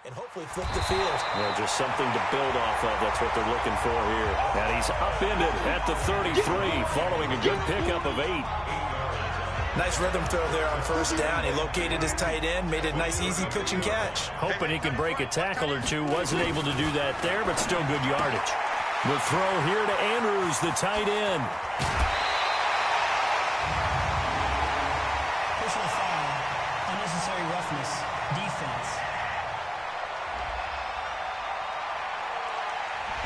And hopefully flip the field. Yeah, just something to build off of. That's what they're looking for here. And he's upended at the 33 following a good pickup of 8. Nice rhythm throw there on 1st down. He located his tight end, made a nice easy pitch and catch. Hoping he could break a tackle or two. Wasn't able to do that there, but still good yardage. The throw here to Andrews, the tight end. Personal foul, unnecessary roughness, defense.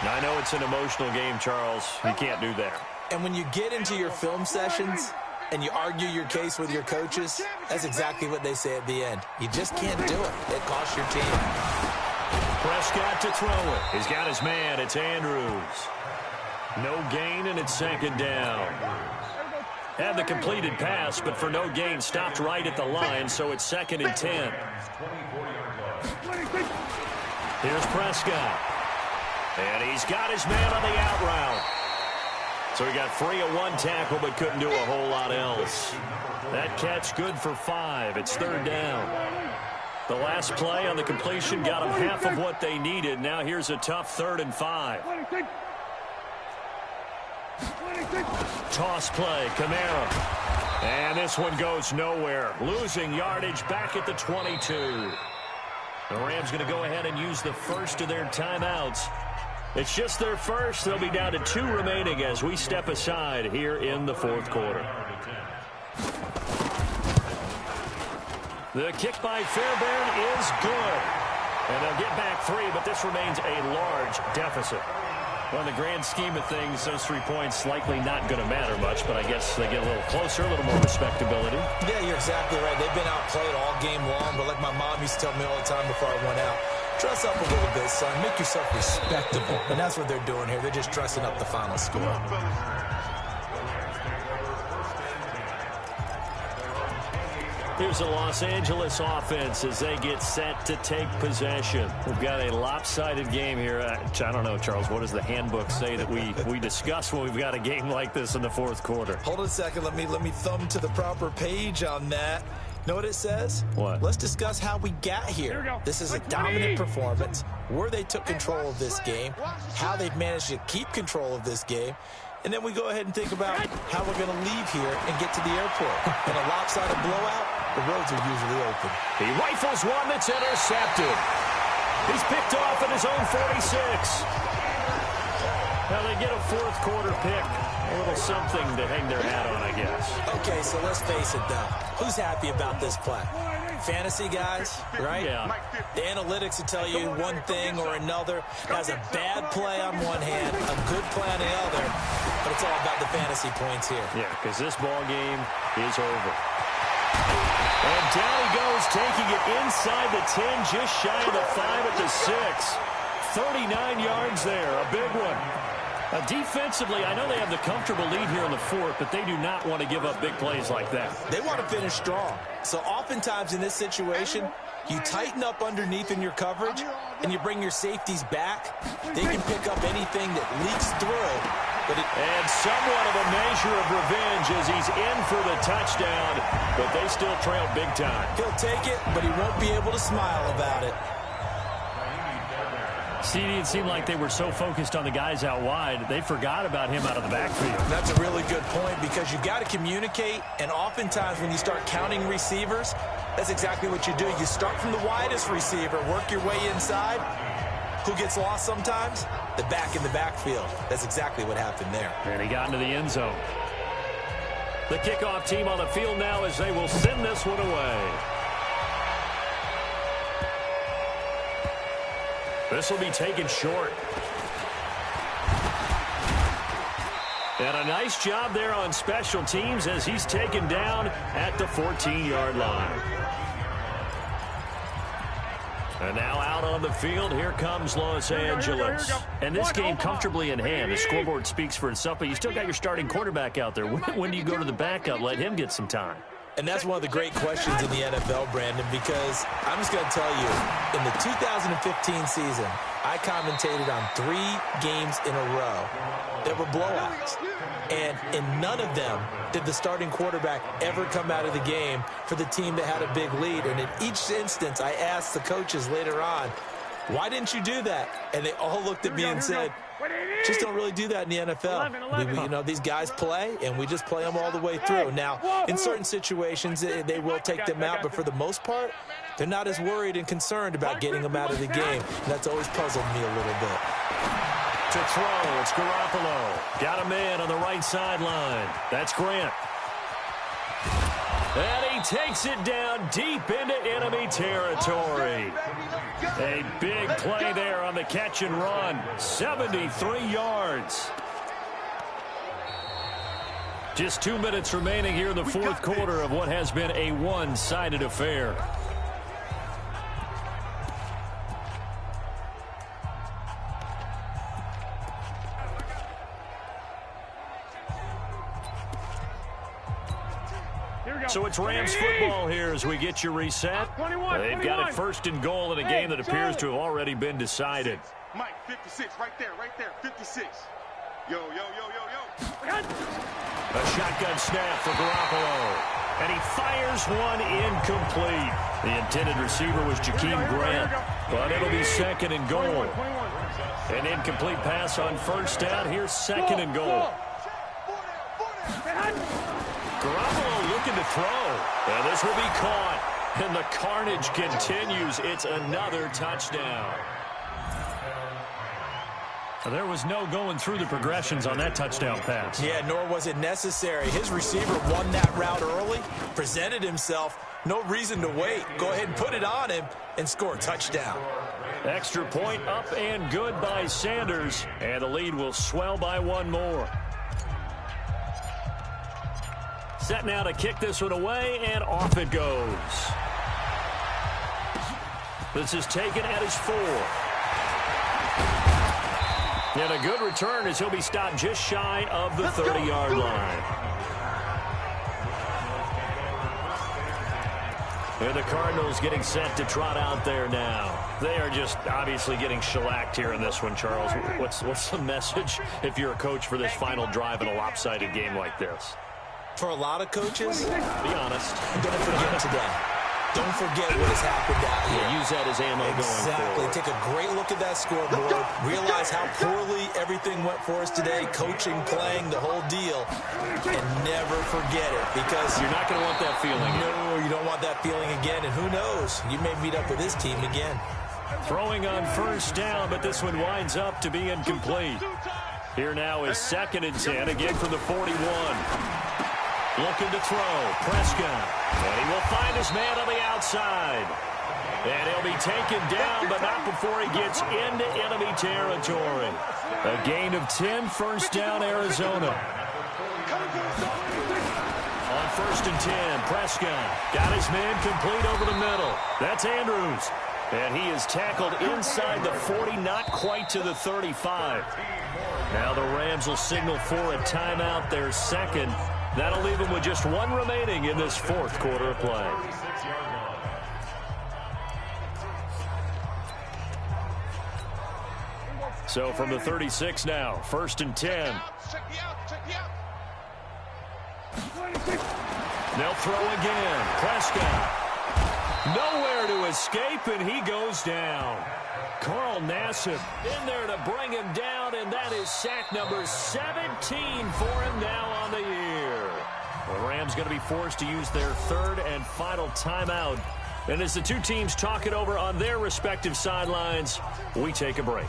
I know it's an emotional game, Charles. You can't do that. And when you get into your film sessions and you argue your case with your coaches, that's exactly what they say at the end. You just can't do it. It costs your team. Prescott to throw it. He's got his man. It's Andrews. No gain, and it's 2nd down. Had the completed pass, but for no gain, stopped right at the line, so it's 2nd and 10. Here's Prescott. And he's got his man on the out route. So he got free of 1 tackle, but couldn't do a whole lot else. That catch good for 5. It's 3rd down. The last play on the completion got them half of what they needed. Now here's a tough 3rd and 5. Toss play, Kamara. And this one goes nowhere. Losing yardage back at the 22. The Rams going to go ahead and use the first of their timeouts. It's just their first. They'll be down to 2 remaining as we step aside here in the 4th quarter. The kick by Fairbairn is good. And they'll get back 3, but this remains a large deficit. Well, in the grand scheme of things, those 3 points likely not going to matter much, but I guess they get a little closer, a little more respectability. Yeah, you're exactly right. They've been outplayed all game long, but like my mom used to tell me all the time before I went out, Dress up a little bit, son. Make yourself respectable. And that's what they're doing here. They're just dressing up the final score. Here's the Los Angeles offense as they get set to take possession. We've got a lopsided game here. I don't know, Charles, what does the handbook say that we discuss when we've got a game like this in the fourth quarter? Hold on a second. Let me thumb to the proper page on that. Know what it says? What? Let's discuss how we got here. This is a dominant performance, where they took control of this game, how they've managed to keep control of this game, and then we go ahead and think about how we're going to leave here and get to the airport. In a lopsided blowout, the roads are usually open. He rifles one that's intercepted. He's picked off at his own 46. Now they get a fourth quarter pick. A little something to hang their hat on, I guess. Okay, so let's face it, though. Who's happy about this play? Fantasy guys, right? Yeah. The analytics will tell you one thing or another. Has a bad play on one hand, a good play on the other, but it's all about the fantasy points here. Yeah, because this ball game is over. And down he goes, taking it inside the 10, just shy of the 5 at the 6. 39 yards there, a big one. Defensively, I know they have the comfortable lead here in the fourth, but they do not want to give up big plays like that. They want to finish strong. So oftentimes in this situation, you tighten up underneath in your coverage, and you bring your safeties back. They can pick up anything that leaks through. And somewhat of a measure of revenge as he's in for the touchdown, but they still trail big time. He'll take it, but he won't be able to smile about it. CD, it seemed like they were so focused on the guys out wide, they forgot about him out of the backfield. That's a really good point, because you've got to communicate, and oftentimes when you start counting receivers, that's exactly what you do. You start from the widest receiver, work your way inside. Who gets lost sometimes? The back in the backfield. That's exactly what happened there. And he got into the end zone. The kickoff team on the field now as they will send this one away. This will be taken short. And a nice job there on special teams as he's taken down at the 14-yard line. And now out on the field, here comes Los Angeles. And this game comfortably in hand. The scoreboard speaks for itself, but you still got your starting quarterback out there. When do you go to the backup? Let him get some time. And that's one of the great questions in the NFL, Brandon, because I'm just going to tell you, in the 2015 season, I commentated on 3 games in a row that were blowouts. And in none of them did the starting quarterback ever come out of the game for the team that had a big lead. And in each instance, I asked the coaches later on, why didn't you do that? And they all looked at me and said, just don't really do that in the NFL. You know, these guys play, and we just play them all the way through. Now, in certain situations, they will take them out, but for the most part, they're not as worried and concerned about getting them out of the game. And that's always puzzled me a little bit. To throw, it's Garoppolo. Got a man on the right sideline. That's Grant. And he takes it down deep into enemy territory. A big play there on the catch and run. 73 yards. Just 2 minutes remaining here in the fourth quarter of what has been a one-sided affair. So it's Rams football here as we get you reset. They've got it first and goal in a game that appears to have already been decided. Mike, 56, right there, 56. Yo. A shotgun snap for Garoppolo. And he fires one incomplete. The intended receiver was Jakeem Grant, but it'll be second and goal. An incomplete pass on first down. Here's second and goal. Garoppolo looking to throw, and this will be caught, and the carnage continues. It's another touchdown. There was no going through the progressions on that touchdown pass. Yeah, nor was it necessary. His receiver won that route early, presented himself, no reason to wait. Go ahead and put it on him and score a touchdown. Extra point up and good by Sanders, and the lead will swell by one more. Set now to kick this one away, and off it goes. This is taken at his 4. And a good return as he'll be stopped just shy of the 30-yard line. And the Cardinals getting set to trot out there now. They are just obviously getting shellacked here in this one, Charles. What's the message if you're a coach for this final drive in a lopsided game like this? For a lot of coaches, be honest. Don't forget today. Don't forget what has happened out here. Yeah, use that as ammo going forward. Take a great look at that scoreboard. Realize how poorly everything went for us today. Coaching, playing, the whole deal. And never forget it, because you're not going to want that feeling. No, you don't want that feeling again. And who knows? You may meet up with this team again. Throwing on first down, but this one winds up to be incomplete. Here now is 2nd and 10, again from the 41. Looking to throw. Prescott. And he will find his man on the outside. And he'll be taken down, but not before he gets into enemy territory. A gain of 10, first down, Arizona. On 1st and 10, Prescott got his man complete over the middle. That's Andrews. And he is tackled inside the 40, not quite to the 35. Now the Rams will signal for a timeout, their second. That'll leave them with just 1 remaining in this 4th quarter of play. So from the 36 now, 1st and 10. They'll throw again. Prescott. Nowhere to escape, and he goes down. Carl Nassib in there to bring him down, and that is sack number 17 for him now on the year. The Rams going to be forced to use their 3rd and final timeout. And as the two teams talk it over on their respective sidelines, we take a break.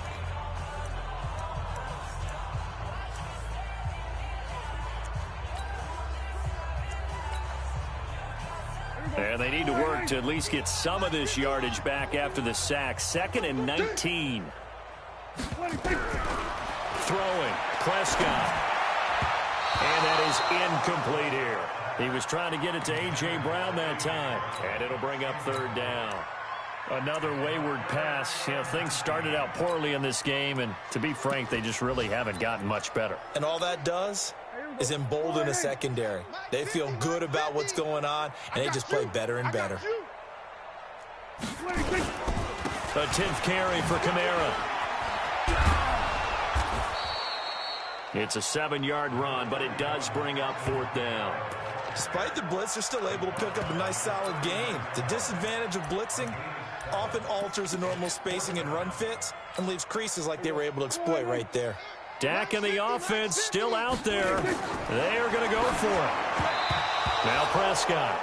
And they need to work to at least get some of this yardage back after the sack. 2nd and 19. Throwing. Prescott. And that is incomplete here. He was trying to get it to A.J. Brown that time. And it'll bring up 3rd down. Another wayward pass. You know, things started out poorly in this game, and to be frank, they just really haven't gotten much better. And all that does is embolden a secondary. They feel good about what's going on, and they just play better and better. A 10th carry for Kamara. It's a 7-yard run, but it does bring up 4th down. Despite the blitz, they're still able to pick up a nice, solid gain. The disadvantage of blitzing often alters the normal spacing and run fits and leaves creases like they were able to exploit right there. Dak and the offense still out there. They are going to go for it. Now Prescott.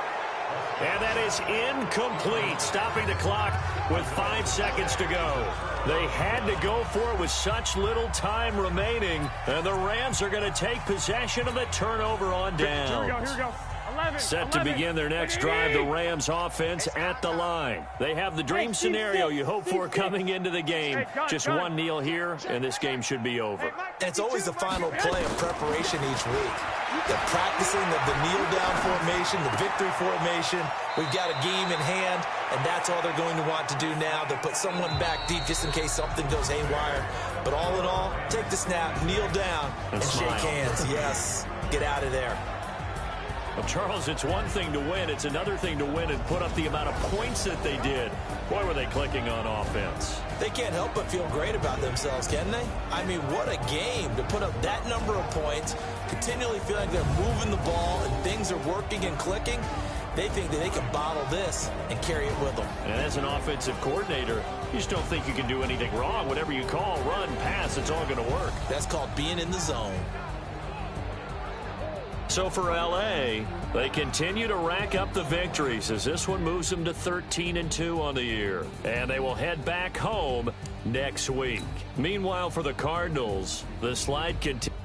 And that is incomplete, stopping the clock with 5 seconds to go. They had to go for it with such little time remaining, and the Rams are going to take possession of the turnover on downs. Here we go. 11, Set to begin their next drive, the Rams offense at the line. They have the dream scenario you hope for coming into the game. Just one kneel here, and this game should be over. And it's always the final play of preparation each week. The practicing of the kneel-down formation, the victory formation. We've got a game in hand, and that's all they're going to want to do now. They'll put someone back deep just in case something goes haywire. But all in all, take the snap, kneel down, and shake hands. Yes, get out of there. Well, Charles, it's one thing to win. It's another thing to win and put up the amount of points that they did. Boy, were they clicking on offense. They can't help but feel great about themselves, can they? I mean, what a game to put up that number of points, continually feel like they're moving the ball and things are working and clicking. They think that they can bottle this and carry it with them. And as an offensive coordinator, you just don't think you can do anything wrong. Whatever you call, run, pass, it's all going to work. That's called being in the zone. So for L.A., they continue to rack up the victories as this one moves them to 13-2 on the year. And they will head back home next week. Meanwhile, for the Cardinals, the slide continues.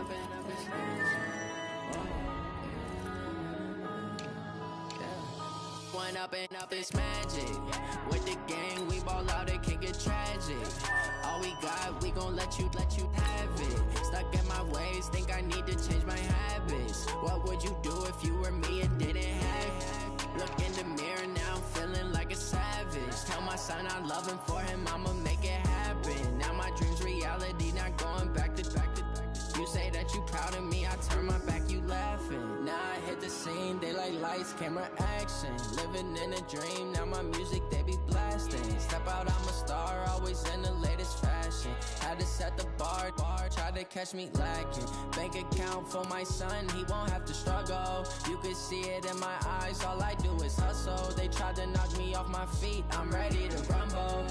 up and up, it's magic. One up and up, it's magic. With the gang, we ball out, it can get tragic. All we got, we gon' let you have it. Stuck in my ways, think I need to change my habits. What would you do if you were me and didn't have it? Look in the mirror now, I'm feeling like a savage. Tell my son I love him, for him I'ma make it happen. Now my dream's reality, not going back to. You say that you proud of me, I turn my back, you laughing. Now I hit the scene, they like lights, camera, action. Living in a dream, now my music, they be blasting. Step out, I'm a star, always in the latest fashion. Had to set the bar, try to catch me lacking. Bank account for my son, he won't have to struggle. You could see it in my eyes, all I do is hustle. They tried to knock me off my feet, I'm ready to rumble.